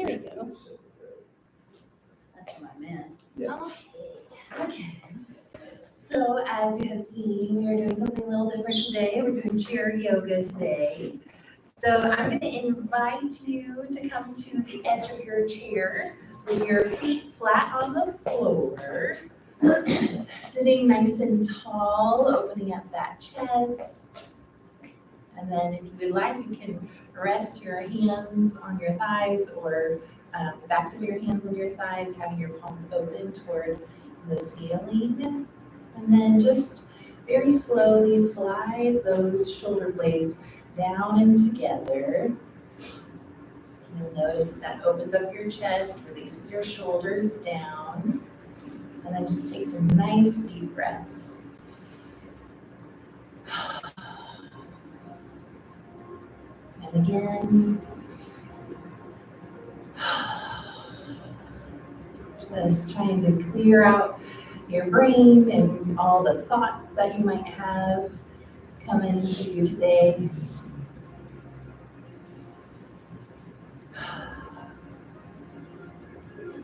There we go. That's my man. Yeah. Okay. So as you have seen, we are doing something a little different today. We're doing chair yoga today. So I'm going to invite you to come to the edge of your chair with your feet flat on the floor, sitting nice and tall, opening up that chest. And then if you would like, you can rest your hands on your thighs or the backs of your hands on your thighs, having your palms open toward the ceiling. And then just very slowly slide those shoulder blades down and together. You'll notice that opens up your chest, releases your shoulders down. And then just take some nice deep breaths. And again. Just trying to clear out your brain and all the thoughts that you might have come into you today.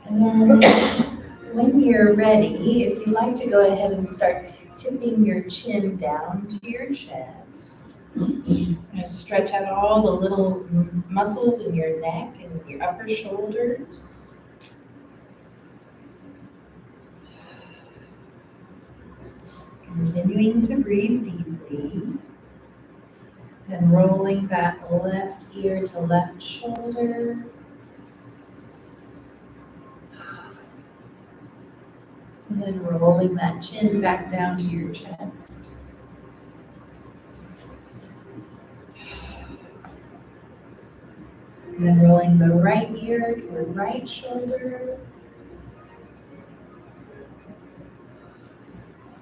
And then when you're ready, if you'd like to go ahead and start tipping your chin down to your chest. Just stretch out all the little muscles in your neck and your upper shoulders. Continuing to breathe deeply and rolling that left ear to left shoulder. And then rolling that chin back down to your chest. And then rolling the right ear to the right shoulder.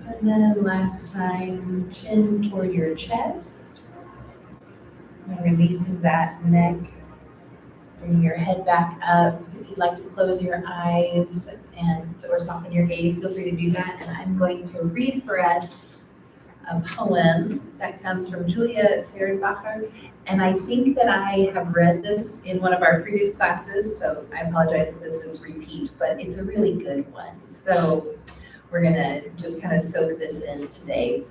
And then last time, chin toward your chest. And releasing that neck. Bring your head back up. If you'd like to close your eyes or soften your gaze, feel free to do that. And I'm going to read for us a poem that comes from Julia Fehrenbacher. And I think that I have read this in one of our previous classes, so I apologize if this is repeat, but it's a really good one. So we're gonna just kind of soak this in today.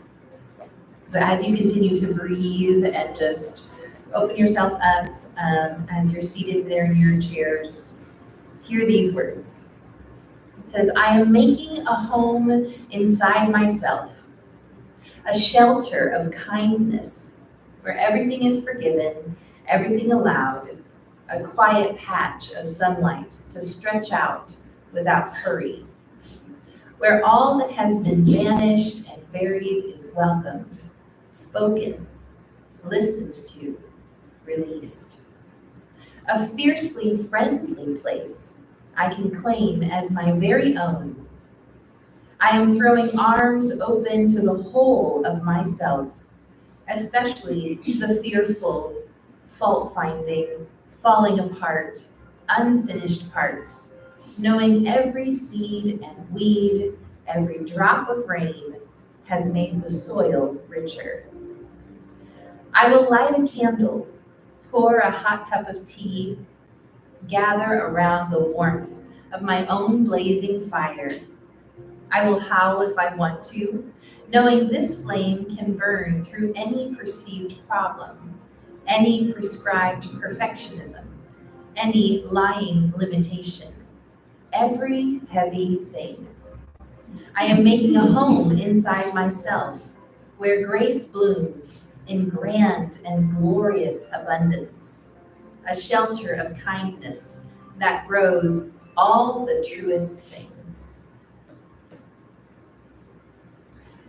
So as you continue to breathe and just open yourself up as you're seated there in your chairs, hear these words. It says, I am making a home inside myself, a shelter of kindness where everything is forgiven, everything allowed, a quiet patch of sunlight to stretch out without hurry, where all that has been banished and buried is welcomed, spoken, listened to, released. A fiercely friendly place I can claim as my very own. I am throwing arms open to the whole of myself, especially the fearful, fault-finding, falling apart, unfinished parts, knowing every seed and weed, every drop of rain has made the soil richer. I will light a candle, pour a hot cup of tea, gather around the warmth of my own blazing fire. I will howl if I want to, knowing this flame can burn through any perceived problem, any prescribed perfectionism, any lying limitation, every heavy thing. I am making a home inside myself where grace blooms in grand and glorious abundance, a shelter of kindness that grows all the truest things.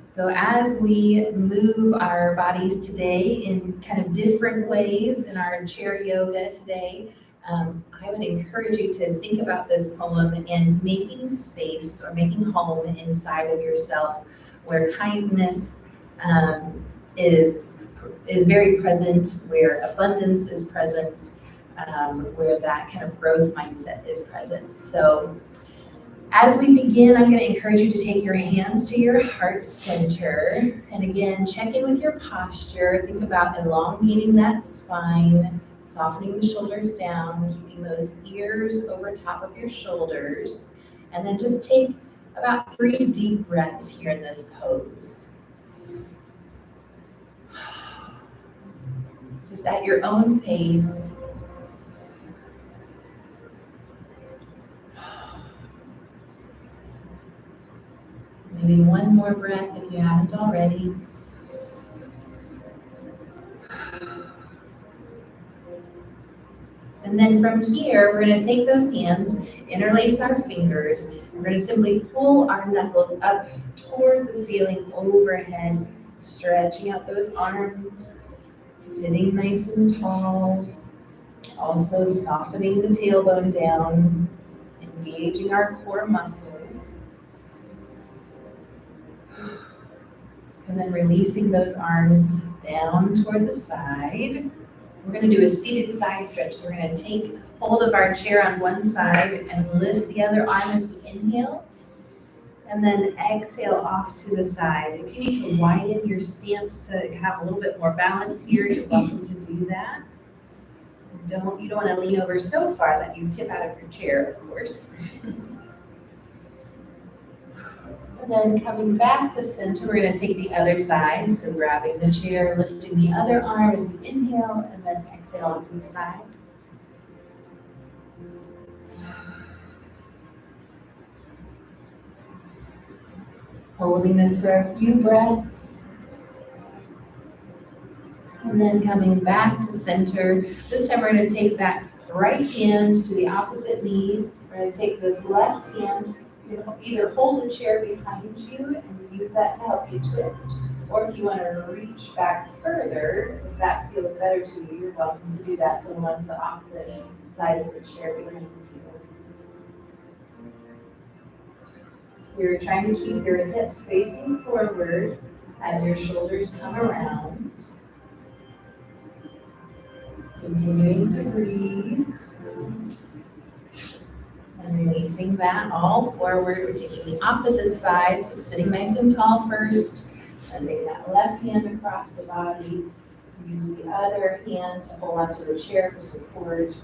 So as we move our bodies today in kind of different ways in our chair yoga today, I would encourage you to think about this poem and making space or making home inside of yourself where kindness is very present, where abundance is present, where that kind of growth mindset is present. So as we begin, I'm going to encourage you to take your hands to your heart center. And again, check in with your posture. Think about elongating that spine, Softening the shoulders down, keeping those ears over top of your shoulders. And then just take about 3 deep breaths here in this pose. Just at your own pace. Maybe one more breath if you haven't already. And then from here, we're going to take those hands, interlace our fingers. We're going to simply pull our knuckles up toward the ceiling overhead, stretching out those arms, sitting nice and tall, also softening the tailbone down, engaging our core muscles. And then releasing those arms down toward the side. We're going to do a seated side stretch. So we're going to take hold of our chair on one side and lift the other arm as we inhale. And then exhale off to the side. If you need to widen your stance to have a little bit more balance here, you're welcome to do that. You don't want to lean over so far that you tip out of your chair, of course. And then coming back to center, we're going to take the other side. So grabbing the chair, lifting the other arm as we inhale, and then exhale onto the side. Holding this for a few breaths. And then coming back to center. This time we're going to take that right hand to the opposite knee. We're going to take this left hand. You can either hold the chair behind you and use that to help you twist, or if you want to reach back further, if that feels better to you, you're welcome to do that to the one to the opposite side of the chair behind you. So you're trying to keep your hips facing forward as your shoulders come around. Continuing to breathe. And releasing that all forward. We're taking the opposite side, so sitting nice and tall first. And take that left hand across the body. Use the other hand to hold onto the chair for support.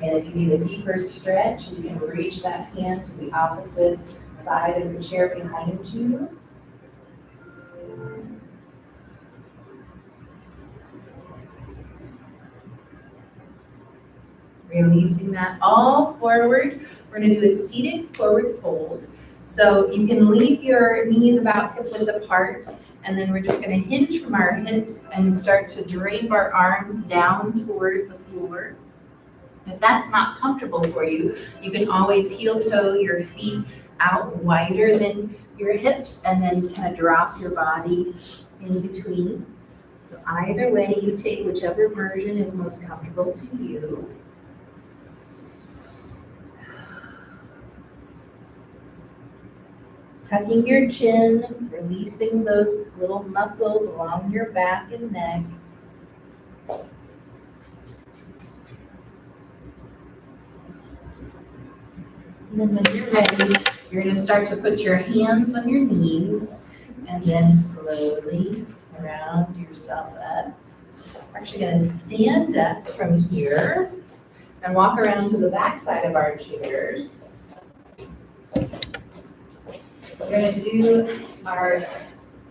And if you need a deeper stretch, you can reach that hand to the opposite side of the chair behind you. Releasing that all forward. We're going to do a seated forward fold. So you can leave your knees about hip width apart, and then we're just going to hinge from our hips and start to drape our arms down toward the floor. If that's not comfortable for you, you can always heel toe your feet out wider than your hips and then kind of drop your body in between. So either way, you take whichever version is most comfortable to you. Tucking your chin, releasing those little muscles along your back and neck. And then when you're ready, you're going to start to put your hands on your knees and then slowly round yourself up. We're actually going to stand up from here and walk around to the back side of our chairs. We're going to do our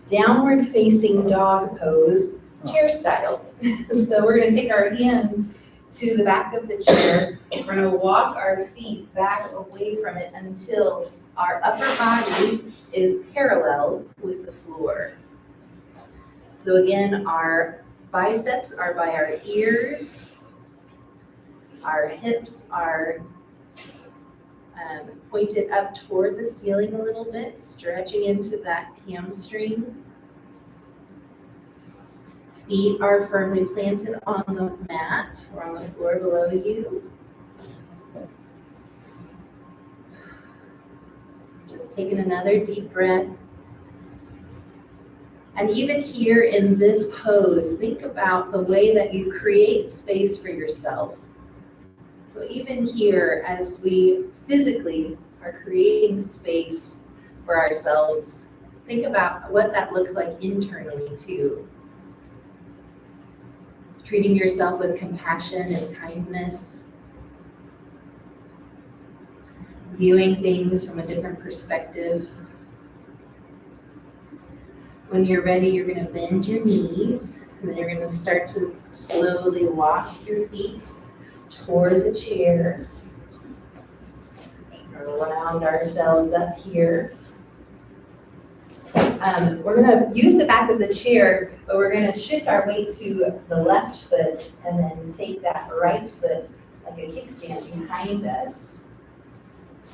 downward facing dog pose, chair style. So we're going to take our hands to the back of the chair. We're going to walk our feet back away from it until our upper body is parallel with the floor. So again, our biceps are by our ears. Our hips are pointed up toward the ceiling a little bit, stretching into that hamstring. Feet are firmly planted on the mat or on the floor below you. Just taking another deep breath. And even here in this pose, think about the way that you create space for yourself. So even here, as we physically are creating space for ourselves, think about what that looks like internally too. treating yourself with compassion and kindness, viewing things from a different perspective. When you're ready, you're going to bend your knees, and then you're going to start to slowly walk your feet toward the chair. Round ourselves up here. We're going to use the back of the chair, but we're going to shift our weight to the left foot and then take that right foot like a kickstand behind us.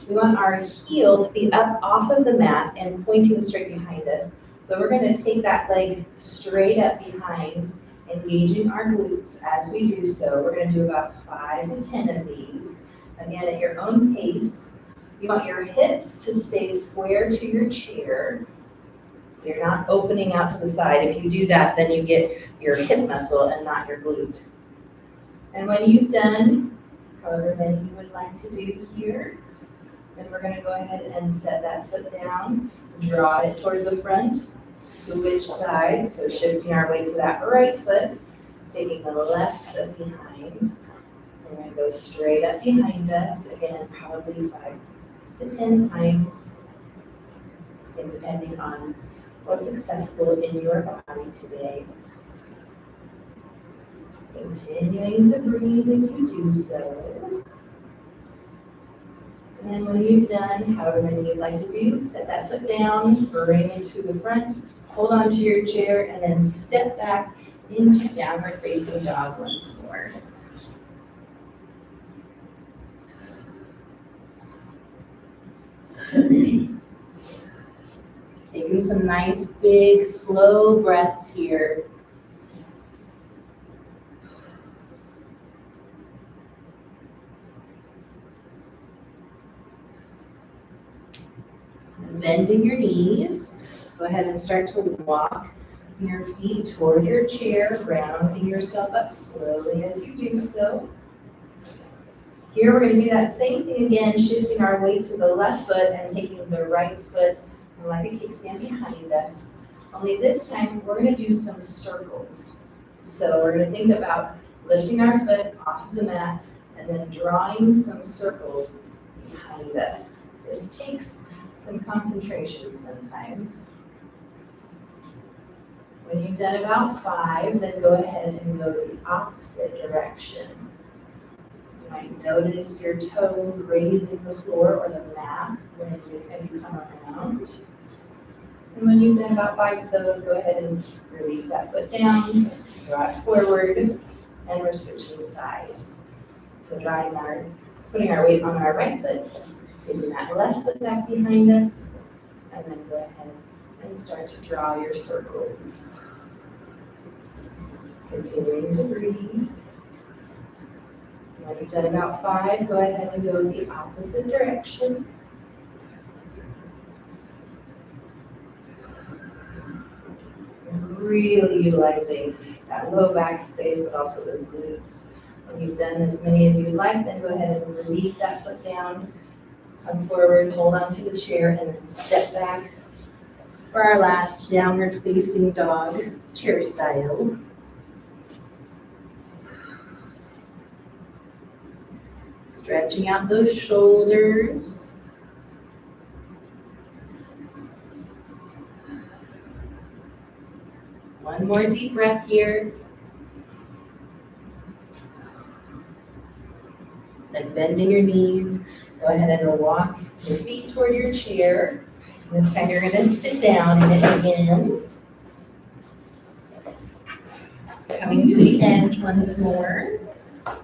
We want our heel to be up off of the mat and pointing straight behind us. So we're going to take that leg straight up behind, engaging our glutes as we do so. We're going to do about 5 to 10 of these. Again, at your own pace. You want your hips to stay square to your chair. So you're not opening out to the side. If you do that, then you get your hip muscle and not your glute. And when you've done however many you would like to do here, then we're going to go ahead and set that foot down, draw it towards the front, switch sides, so shifting our weight to that right foot, taking the left foot behind. We're going to go straight up behind us, again, probably 5 to 10 times, depending on what's accessible in your body today. Continuing to breathe as you do so. And then when you've done however many you'd like to do, set that foot down, bring it to the front, hold on to your chair, and then step back into downward facing dog once more. Taking some nice, big, slow breaths here. Bending your knees. Go ahead and start to walk your feet toward your chair, rounding yourself up slowly as you do so. Here we're going to do that same thing again, shifting our weight to the left foot and taking the right foot like a kickstand behind us. Only this time we're going to do some circles. So we're going to think about lifting our foot off of the mat and then drawing some circles behind us. This takes some concentration sometimes. When you've done about 5, then go ahead and go the opposite direction. You might notice your toe grazing the floor or the mat as you come around. And when you've done about 5 of those, go ahead and release that foot down, draw it forward, and we're switching sides. So putting our weight on our right foot, taking that left foot back behind us, and then go ahead and start to draw your circles. Continuing to breathe. When you've done about 5, go ahead and go the opposite direction. Really utilizing that low back space, but also those glutes. When you've done as many as you'd like, then go ahead and release that foot down. Come forward, hold on to the chair, and then step back for our last downward facing dog, chair style. Stretching out those shoulders. One more deep breath here. Then bending your knees. Go ahead and walk your feet toward your chair. This time you're going to sit down in it again. Coming to the edge once more.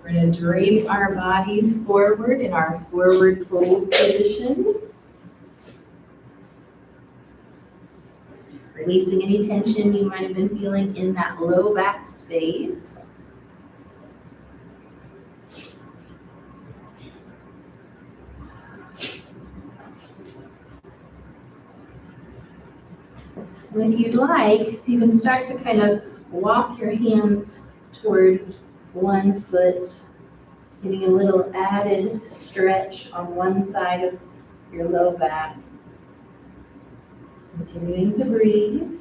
We're going to drape our bodies forward in our forward fold position. Releasing any tension you might have been feeling in that low back space. And if you'd like, you can start to kind of walk your hands toward one foot, getting a little added stretch on one side of your low back. Continuing to breathe.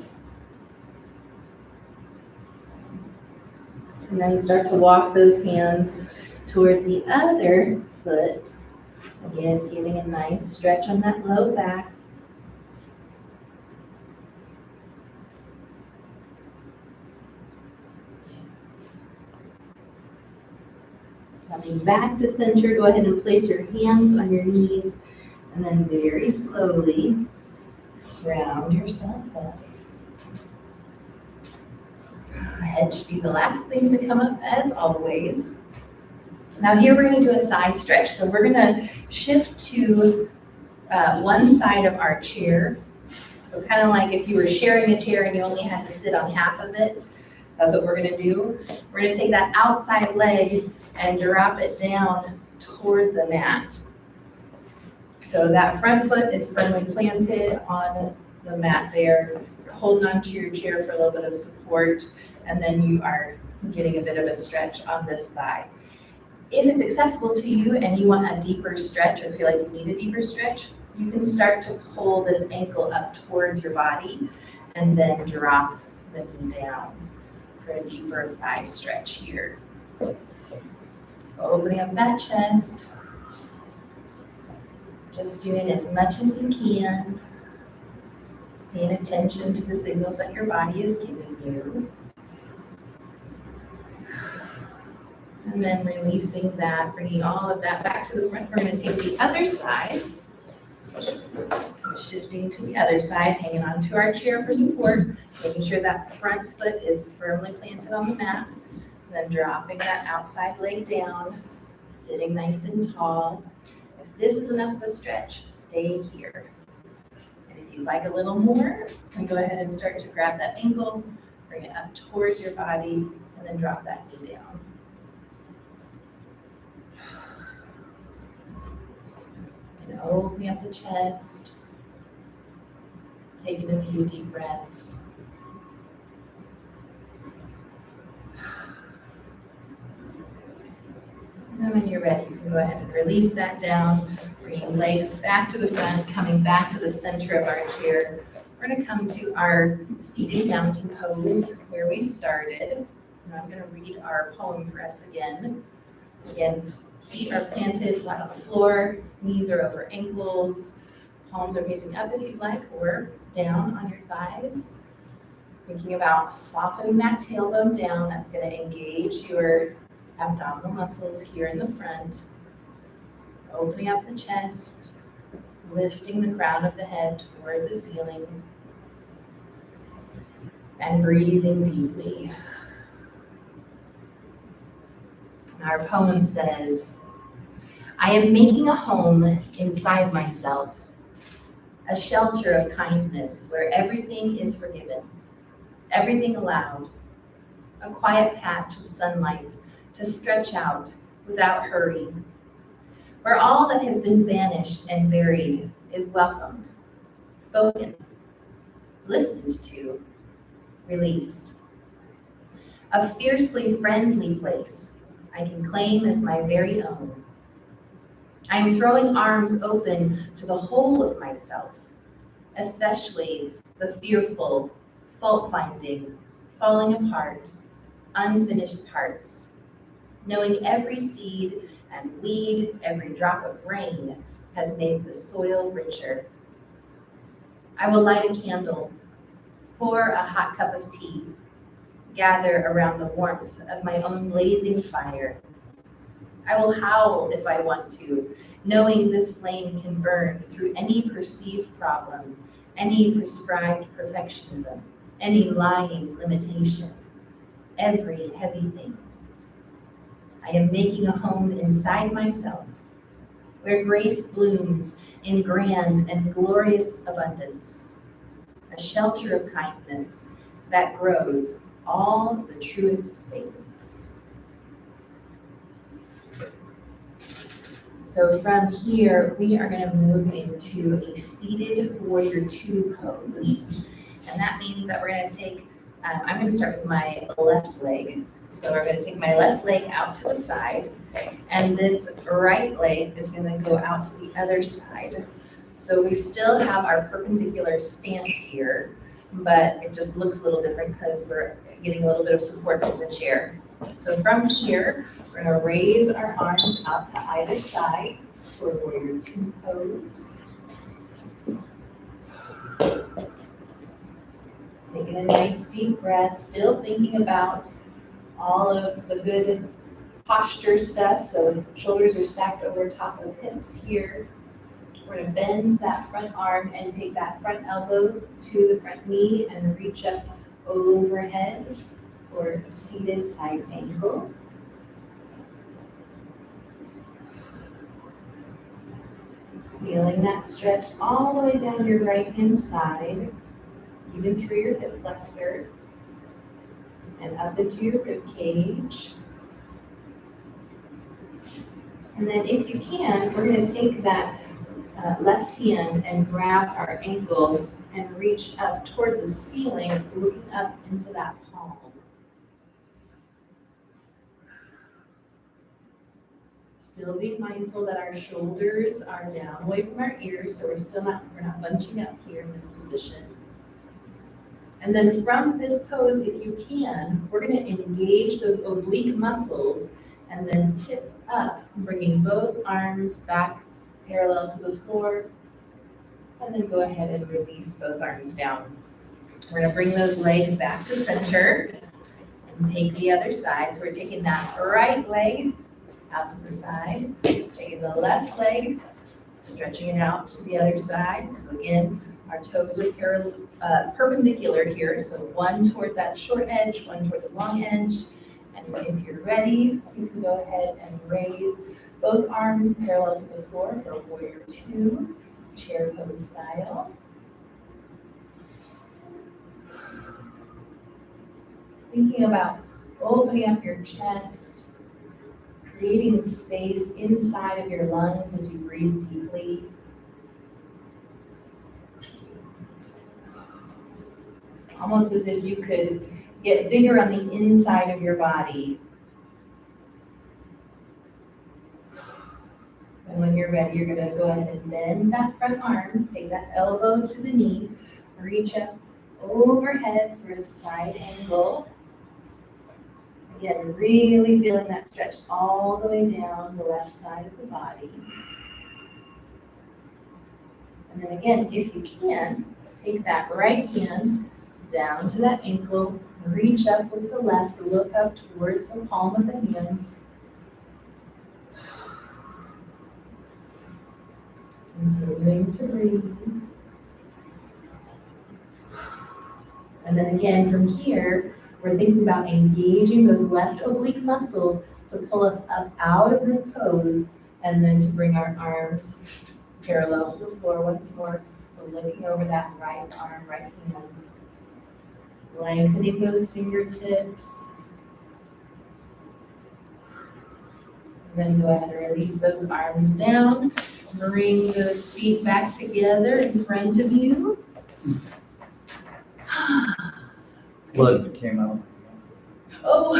And then start to walk those hands toward the other foot. Again, getting a nice stretch on that low back. Coming back to center, go ahead and place your hands on your knees, and then very slowly round yourself up. Head should be the last thing to come up as always. Now here we're going to do a thigh stretch. So we're going to shift to one side of our chair. So kind of like if you were sharing a chair and you only had to sit on half of it, that's what we're going to do. We're going to take that outside leg and drop it down toward the mat. So that front foot is firmly planted on the mat there. You're holding onto your chair for a little bit of support, and then you are getting a bit of a stretch on this thigh. If it's accessible to you and you want a deeper stretch or feel like you need a deeper stretch, you can start to pull this ankle up towards your body and then drop the knee down for a deeper thigh stretch here. Opening up that chest. Just doing as much as you can. Paying attention to the signals that your body is giving you. And then releasing that, bringing all of that back to the front. We're going to take the other side. So shifting to the other side, hanging onto our chair for support, making sure that front foot is firmly planted on the mat. Then dropping that outside leg down, sitting nice and tall. If this is enough of a stretch, stay here. And if you like a little more, then go ahead and start to grab that ankle, bring it up towards your body, and then drop that knee down. And opening up the chest, taking a few deep breaths. And then when you're ready, you can go ahead and release that down, bringing legs back to the front, coming back to the center of our chair. We're going to come to our seated mountain pose where we started. And I'm going to read our poem for us again. So again, feet are planted flat on the floor, knees are over ankles, palms are facing up if you'd like, or down on your thighs. Thinking about softening that tailbone down, that's going to engage your abdominal muscles here in the front. Opening up the chest, lifting the crown of the head toward the ceiling, and breathing deeply. And our poem says, I am making a home inside myself, a shelter of kindness where everything is forgiven, everything allowed, a quiet patch of sunlight to stretch out without hurry, where all that has been banished and buried is welcomed, spoken, listened to, released. A fiercely friendly place I can claim as my very own. I am throwing arms open to the whole of myself, especially the fearful, fault-finding, falling apart, unfinished parts, knowing every seed and weed, every drop of rain has made the soil richer. I will light a candle, pour a hot cup of tea, gather around the warmth of my own blazing fire. I will howl if I want to, knowing this flame can burn through any perceived problem, any prescribed perfectionism, any lying limitation, every heavy thing. I am making a home inside myself, where grace blooms in grand and glorious abundance, a shelter of kindness that grows all the truest things. So from here, we are going to move into a seated warrior two pose. And that means that we're going to take, I'm going to start with my left leg. So we're going to take my left leg out to the side, and this right leg is going to go out to the other side. So we still have our perpendicular stance here, but it just looks a little different because we're getting a little bit of support from the chair. So from here, we're gonna raise our arms out to either side for warrior two pose. Taking a nice deep breath, still thinking about all of the good posture stuff. So shoulders are stacked over top of hips here. We're gonna bend that front arm and take that front elbow to the front knee and reach up overhead for a seated side angle. Feeling that stretch all the way down your right hand side, even through your hip flexor and up into your rib cage. And then if you can, we're going to take that left hand and grab our ankle and reach up toward the ceiling, looking up into that palm. Still being mindful that our shoulders are down away from our ears, so we're not bunching up here in this position. And then from this pose, if you can, we're going to engage those oblique muscles and then tip up, bringing both arms back parallel to the floor, and then go ahead and release both arms down. We're going to bring those legs back to center and take the other side. So we're taking that right leg out to the side, taking the left leg, stretching it out to the other side. So again, our toes are perpendicular here, so one toward that short edge, one toward the long edge. And if you're ready, you can go ahead and raise both arms parallel to the floor for warrior two, chair pose style. Thinking about opening up your chest, creating space inside of your lungs as you breathe deeply. Almost as if you could get bigger on the inside of your body. And when you're ready, you're going to go ahead and bend that front arm, take that elbow to the knee, reach up overhead for a side angle. Again, really feeling that stretch all the way down the left side of the body. And then again, if you can, take that right hand down to that ankle, reach up with the left, look up toward the palm of the hand. Continuing to breathe. And then again, from here, we're thinking about engaging those left oblique muscles to pull us up out of this pose, and then to bring our arms parallel to the floor once more. We're looking over that right arm, right hand. Lengthening those fingertips. And then go ahead and release those arms down. Bring those feet back together in front of you. Blood came out. Oh,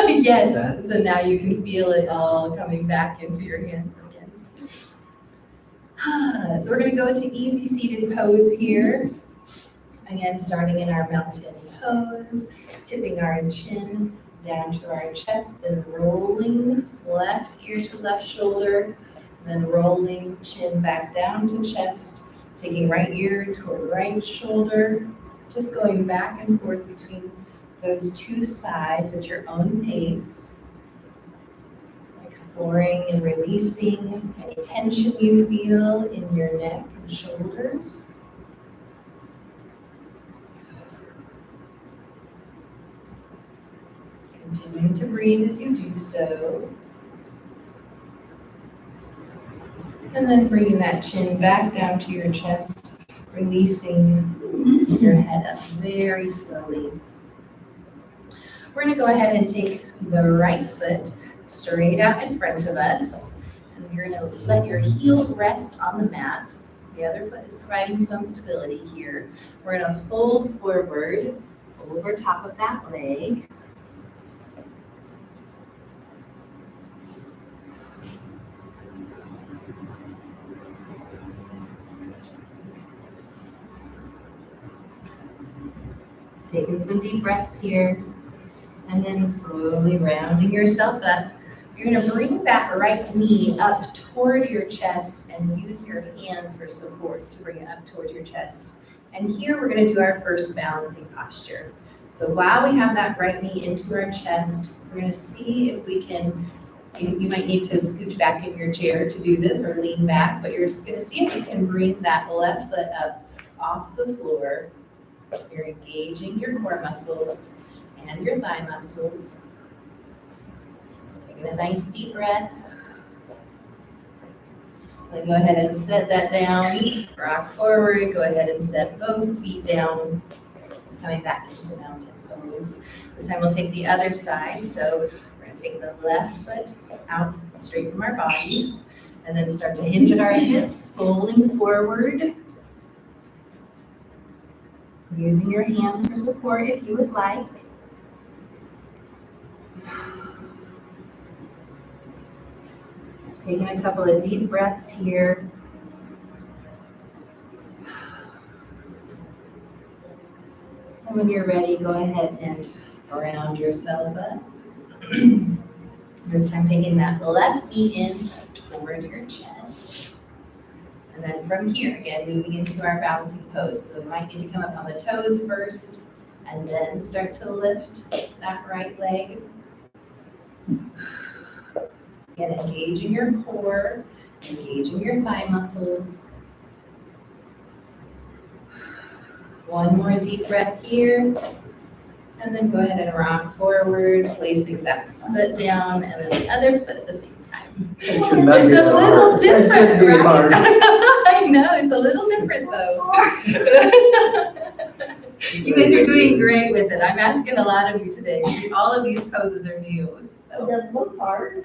yes. So now you can feel it all coming back into your hand again. So we're going to go into easy seated pose here. Again, starting in our mountain pose, tipping our chin down to our chest, then rolling left ear to left shoulder, then rolling chin back down to chest, taking right ear toward right shoulder, just going back and forth between those two sides at your own pace, exploring and releasing any tension you feel in your neck and shoulders. Continuing to breathe as you do so. And then bringing that chin back down to your chest, releasing your head up very slowly. We're going to go ahead and take the right foot straight out in front of us. And you're going to let your heel rest on the mat. The other foot is providing some stability here. We're going to fold forward over top of that leg. Taking some deep breaths here. And And then slowly rounding yourself up. You're gonna bring that right knee up toward your chest and use your hands for support to bring it up towards your chest. And here we're gonna do our first balancing posture. So while we have that right knee into our chest, we're gonna see if we can, you might need to scooch back in your chair to do this or lean back, but you're gonna see if you can bring that left foot up off the floor. You're engaging your core muscles and your thigh muscles. Taking a nice deep breath. Then go ahead and set that down. Rock forward. Go ahead and set both feet down. Coming back into mountain pose. This time we'll take the other side. So we're going to take the left foot out straight from our bodies. And then start to hinge at our hips, folding forward. Using your hands for support if you would like. Taking a couple of deep breaths here. And when you're ready, go ahead and round yourself up. This time taking that left knee in toward your chest. And then from here, again, moving into our balancing pose. So we might need to come up on the toes first and then start to lift that right leg. Again, engaging your core, engaging your thigh muscles. One more deep breath here. And then go ahead and rock forward, placing that foot down and then the other foot at the same time. It's a little different, right? I know, it's a little different though. You guys are doing great with it. I'm asking a lot of you today. All of these poses are new. So. The blue part.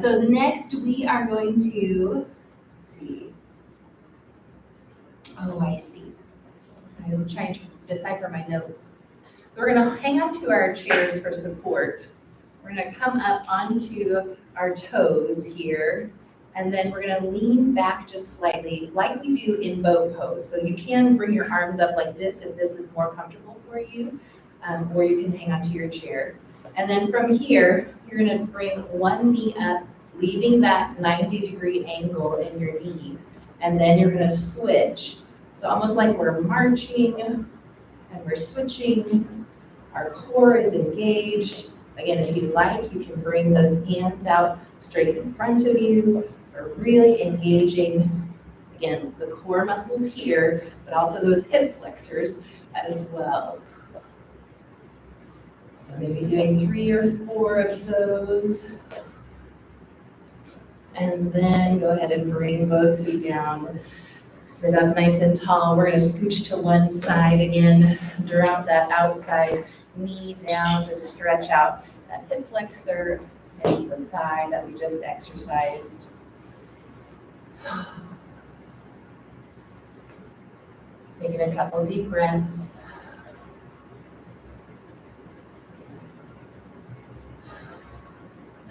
So next we are going to, let's see. Oh, I see. I was trying to decipher my notes. So we're gonna hang on to our chairs for support. We're gonna come up onto our toes here, and then we're gonna lean back just slightly, like we do in bow pose. So you can bring your arms up like this if this is more comfortable for you, or you can hang onto your chair. And then from here, you're gonna bring one knee up, leaving that 90-degree angle in your knee, and then you're gonna switch. So almost like we're marching and we're switching. Our core is engaged. Again, if you like, you can bring those hands out straight in front of you. We're really engaging, again, the core muscles here, but also those hip flexors as well. So maybe doing 3 or 4 of those. And then go ahead and bring both feet down. Sit up nice and tall. We're going to scooch to one side again. Drop that outside knee down to stretch out that hip flexor and the thigh that we just exercised. Taking a couple deep breaths.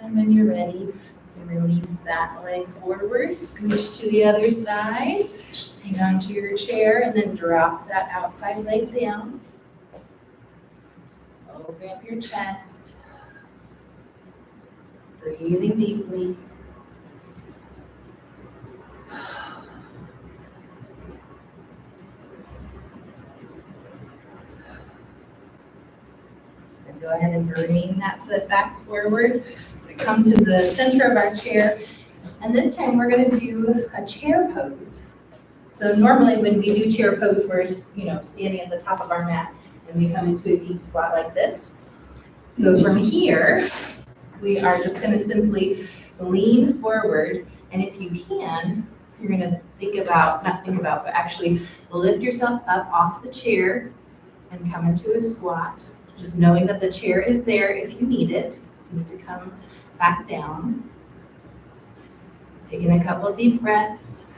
And when you're ready, you can release that leg forward, scooch to the other side. Hang on to your chair and then drop that outside leg down. Open up your chest. Breathing deeply. And go ahead and bring that foot back forward. So come to the center of our chair. And this time we're going to do a chair pose. So normally when we do chair pose, we're standing at the top of our mat and we come into a deep squat like this. So from here, we are just going to simply lean forward. And if you can, you're going to but actually lift yourself up off the chair and come into a squat. Just knowing that the chair is there if you need it. You need to come back down. Taking a couple deep breaths.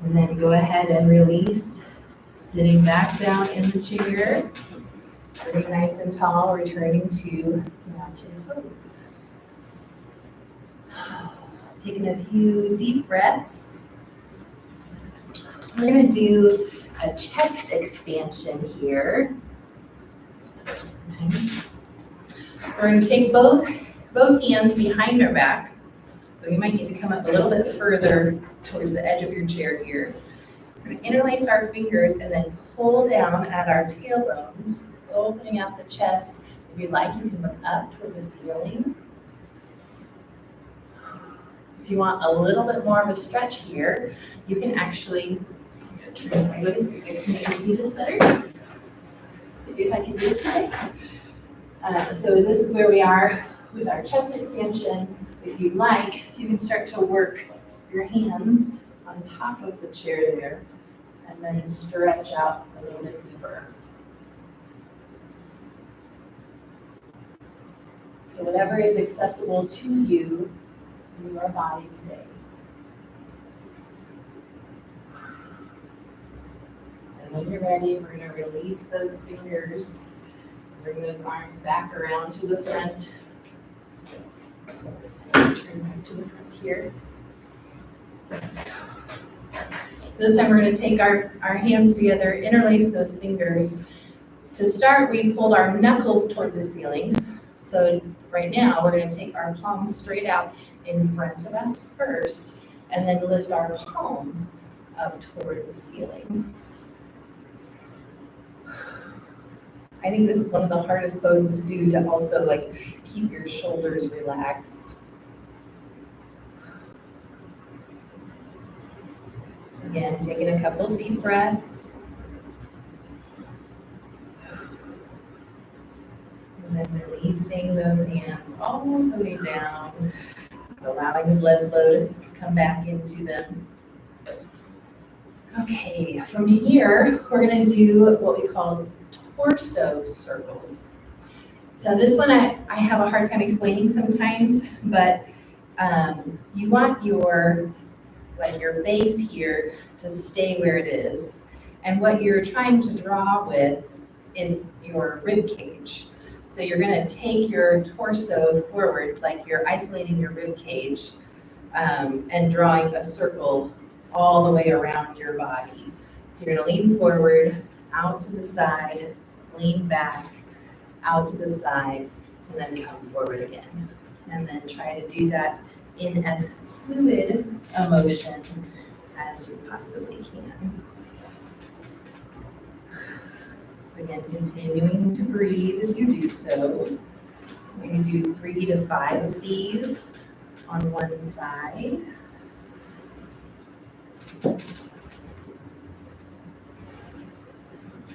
And then go ahead and release, sitting back down in the chair, sitting nice and tall, returning to mountain pose. Taking a few deep breaths. We're going to do a chest expansion here. So we're going to take both hands behind our back. So you might need to come up a little bit further towards the edge of your chair here. We're going to interlace our fingers and then pull down at our tailbones, opening out the chest. If you'd like, you can look up toward the ceiling. If you want a little bit more of a stretch here, you can actually turn sideways. You guys can maybe see this better. Maybe if I can do it today. So this is where we are with our chest expansion. If you'd like, you can start to work your hands on top of the chair there and then stretch out a little bit deeper. So whatever is accessible to you in your body today. And when you're ready, we're going to release those fingers. Bring those arms back around to the front. Turn back to the front here. This time we're going to take our hands together, interlace those fingers. To start, we pulled our knuckles toward the ceiling. So right now, we're going to take our palms straight out in front of us first, and then lift our palms up toward the ceiling. I think this is one of the hardest poses to do, to also keep your shoulders relaxed. Again, taking a couple deep breaths. And then releasing those hands all the way down, allowing the blood flow to come back into them. Okay, from here, we're going to do what we call torso circles. So this one I have a hard time explaining sometimes, but you want your base here to stay where it is. And what you're trying to draw with is your rib cage. So you're going to take your torso forward, like you're isolating your rib cage, and drawing a circle all the way around your body. So you're going to lean forward, out to the side, lean back, out to the side, and then come forward again. And then try to do that in as fluid a motion as you possibly can. Again, continuing to breathe as you do so. We're going to do 3 to 5 of these on one side.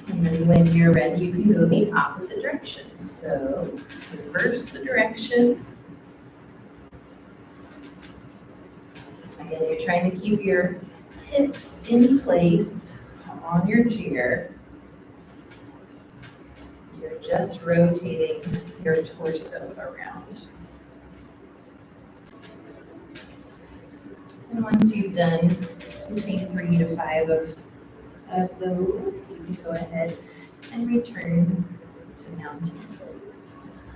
And then when you're ready, you can go the opposite direction. So reverse the direction. Again, you're trying to keep your hips in place on your chair. You're just rotating your torso around. And once you've done between 3 to 5 of those, you can go ahead and return to mountain pose.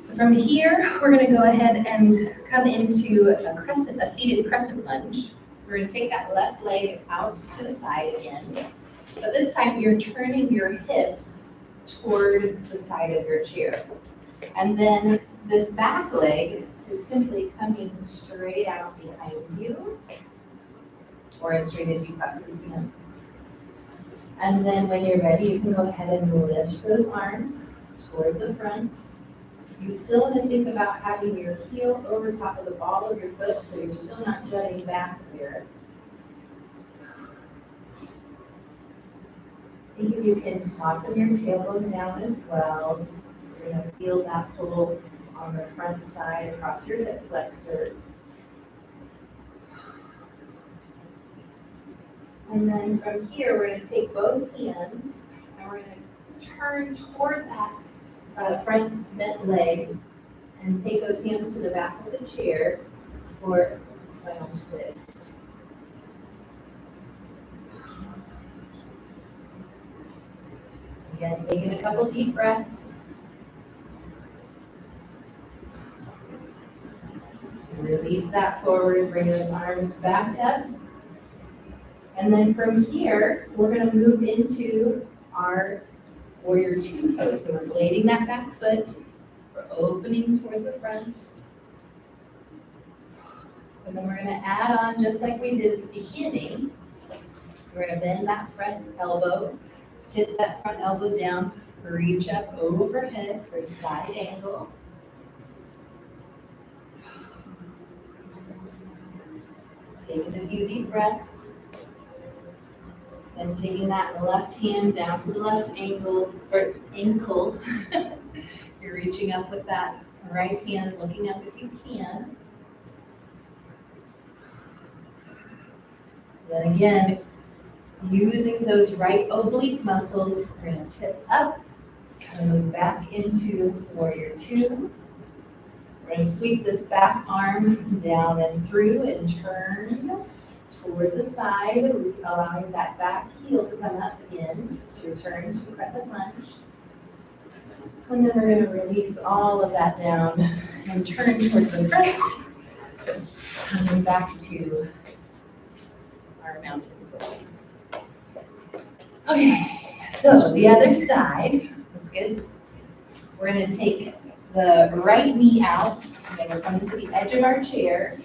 So from here, we're going to go ahead and come into a seated crescent lunge. We're going to take that left leg out to the side again, but this time you're turning your hips toward the side of your chair. And then this back leg is simply coming straight out behind you, or as straight as you possibly can. And then when you're ready, you can go ahead and lift those arms toward the front. You still want to think about having your heel over top of the ball of your foot, so you're still not jutting back there. Think if you can soften your tailbone down as well. You're going to feel that pull on the front side across your hip flexor. And then from here, we're going to take both hands and we're going to turn toward that front bent leg and take those hands to the back of the chair for a spinal twist. Again, taking a couple deep breaths. And release that forward, bring those arms back up. And then from here, we're gonna move into our warrior two pose. So we're blading that back foot, we're opening toward the front. And then we're gonna add on, just like we did at the beginning, we're gonna bend that front elbow, tip that front elbow down, reach up overhead for a side angle. Taking a few deep breaths. And taking that left hand down to the left ankle, or ankle. You're reaching up with that right hand, looking up if you can. Then again, using those right oblique muscles, we're gonna tip up, and move back into warrior two. We're gonna sweep this back arm down and through and turn toward the side, allowing that back heel to come up in to return to the crescent lunge. And then we're gonna release all of that down and turn toward the front, coming back to our mountain pose. Okay, so the other side, that's good. We're gonna take the right knee out, and we're coming to the edge of our chair.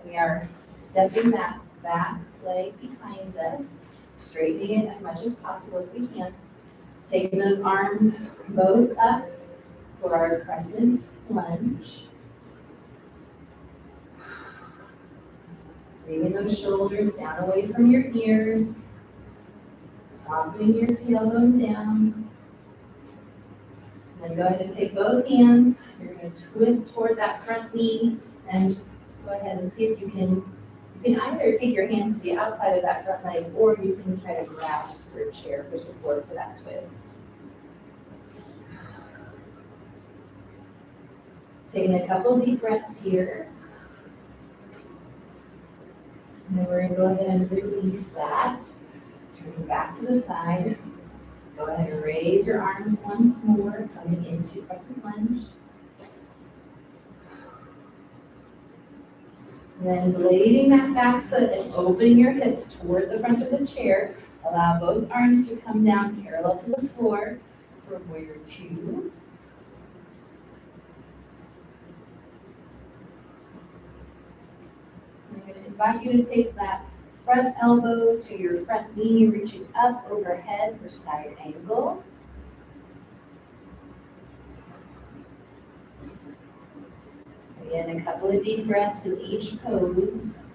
We are stepping that back leg behind us, straightening it as much as possible if we can. Taking those arms both up for our crescent lunge. Bringing those shoulders down away from your ears. Softening your tailbone down. Then go ahead and take both hands. You're going to twist toward that front knee and go ahead and see if you can either take your hands to the outside of that front leg or you can try to grab your chair for support for that twist. Taking a couple deep breaths here. And then we're going to go ahead and release that. Turning back to the side. Go ahead and raise your arms once more, coming into crescent lunge. And then blading that back foot and opening your hips toward the front of the chair. Allow both arms to come down parallel to the floor for warrior two. I'm going to invite you to take that front elbow to your front knee, reaching up overhead for side angle. Again, a couple of deep breaths in each pose.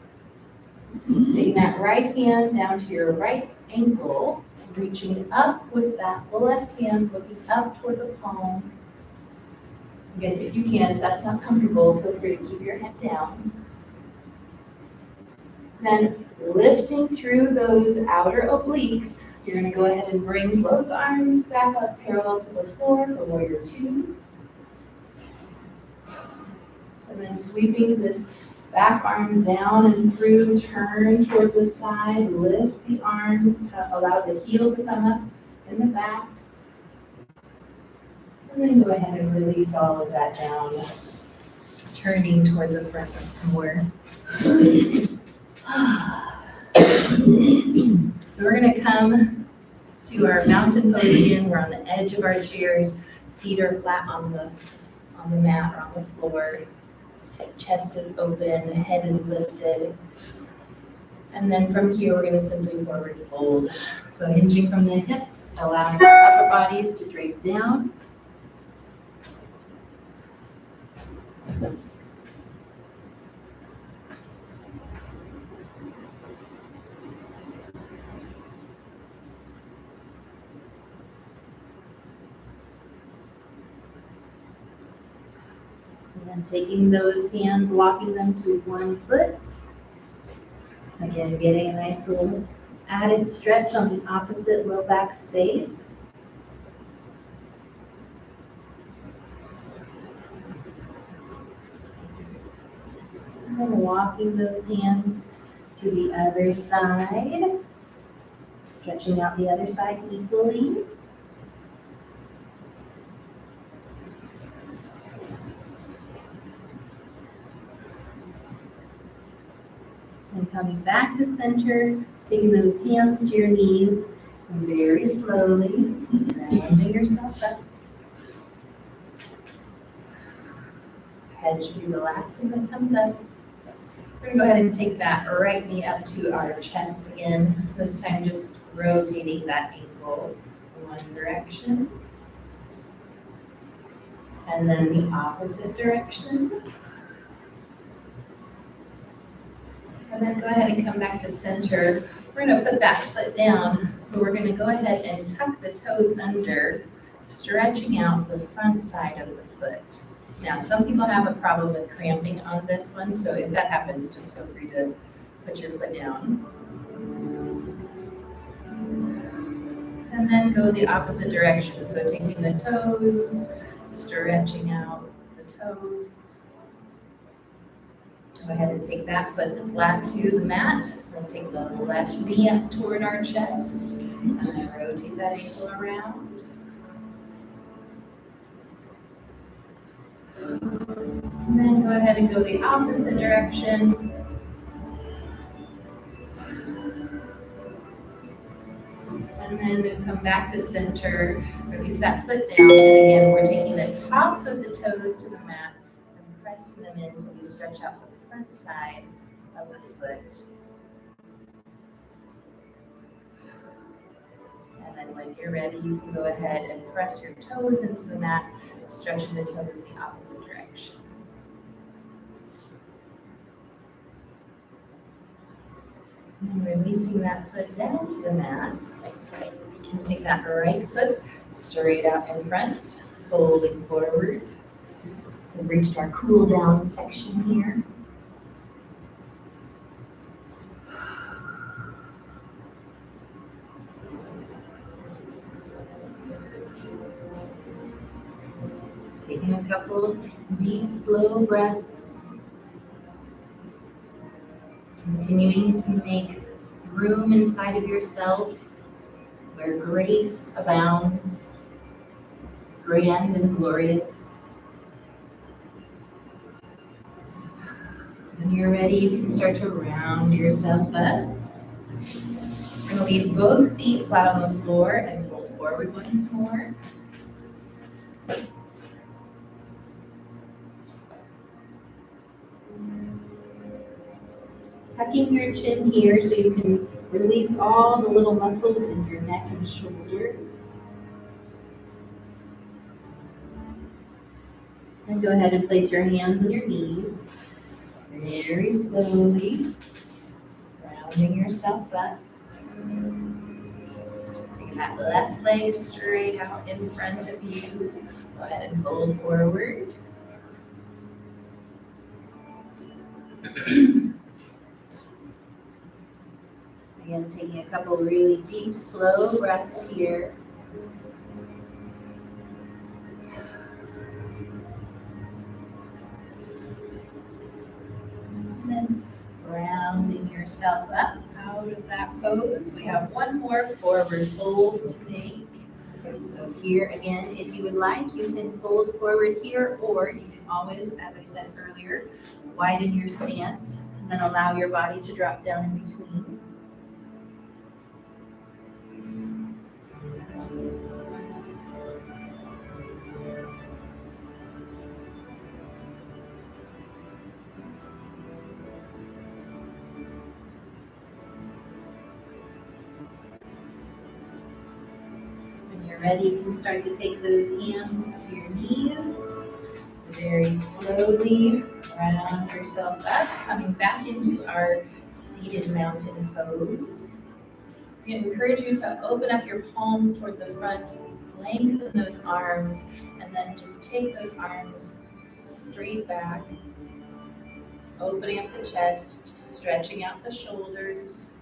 Taking that right hand down to your right ankle, reaching up with that left hand, looking up toward the palm. Again, if you can, if that's not comfortable, feel free to keep your head down. Then lifting through those outer obliques, you're going to go ahead and bring both arms back up parallel to the floor for warrior two. And then sweeping this back arm down and through, turn toward the side, lift the arms, allow the heel to come up in the back. And then go ahead and release all of that down, turning toward the front once more. So we're going to come to our mountain pose again. We're on the edge of our chairs, feet are flat on the mat or on the floor. Chest is open, head is lifted. And then from here, we're going to simply forward fold. So hinging from the hips, allowing our upper bodies to drape down. And then taking those hands, locking them to one foot. Again, getting a nice little added stretch on the opposite low back space. And walking those hands to the other side. Stretching out the other side equally. And coming back to center, taking those hands to your knees, and very slowly rounding yourself up. Head should be relaxed and then comes up. We're gonna go ahead and take that right knee up to our chest again. This time just rotating that ankle in one direction. And then the opposite direction. And then go ahead and come back to center. We're gonna put that foot down, but we're gonna go ahead and tuck the toes under, stretching out the front side of the foot. Now, some people have a problem with cramping on this one, so if that happens, just feel free to put your foot down. And then go the opposite direction. So taking the toes, stretching out the toes. Go ahead and take that foot flat to the mat. We'll take the left knee up toward our chest and then rotate that ankle around. And then go ahead and go the opposite direction. And then come back to center, release that foot down. And again, we're taking the tops of the toes to the mat and pressing them in so we stretch out the front side of the foot. And then when you're ready, you can go ahead and press your toes into the mat, stretching the toes the opposite direction. And releasing that foot down to the mat. And take that right foot straight out in front, folding forward. We've reached our cool down section here. Taking a couple deep, slow breaths. Continuing to make room inside of yourself where grace abounds, grand and glorious. When you're ready, you can start to round yourself up. We're going to leave both feet flat on the floor and fold forward once more. Tucking your chin here so you can release all the little muscles in your neck and shoulders. And go ahead and place your hands on your knees. Very slowly, rounding yourself up. Taking that left leg straight out in front of you. Go ahead and fold forward. Again, taking a couple really deep, slow breaths here. And then rounding yourself up out of that pose. We have one more forward fold to make. So here again, if you would like, you can fold forward here, or you can always, as I said earlier, widen your stance and then allow your body to drop down in between. Ready, you can start to take those hands to your knees. Very slowly round yourself up, coming back into our seated mountain pose. We encourage you to open up your palms toward the front, lengthen those arms, and then just take those arms straight back, opening up the chest, stretching out the shoulders.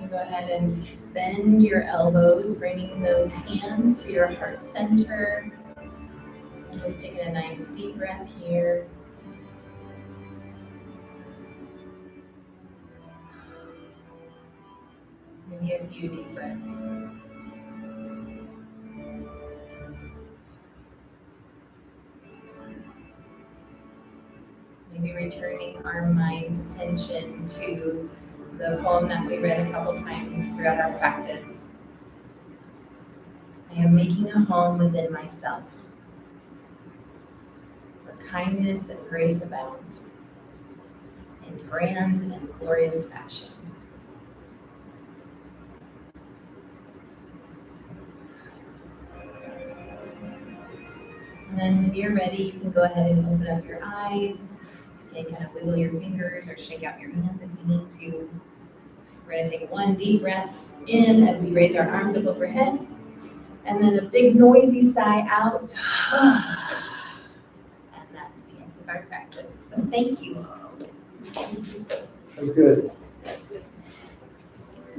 Go ahead and bend your elbows, bringing those hands to your heart center. And just taking a nice deep breath here. Maybe a few deep breaths. returning our mind's attention to the poem that we read a couple times throughout our practice. I am making a home within myself, where kindness and grace abound in grand and glorious fashion. And then when you're ready, you can go ahead and open up your eyes. You can kind of wiggle your fingers or shake out your hands if you need to. We're going to take one deep breath in as we raise our arms up overhead, and then a big noisy sigh out. And that's the end of our practice. So thank you. That was good.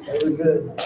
That was good.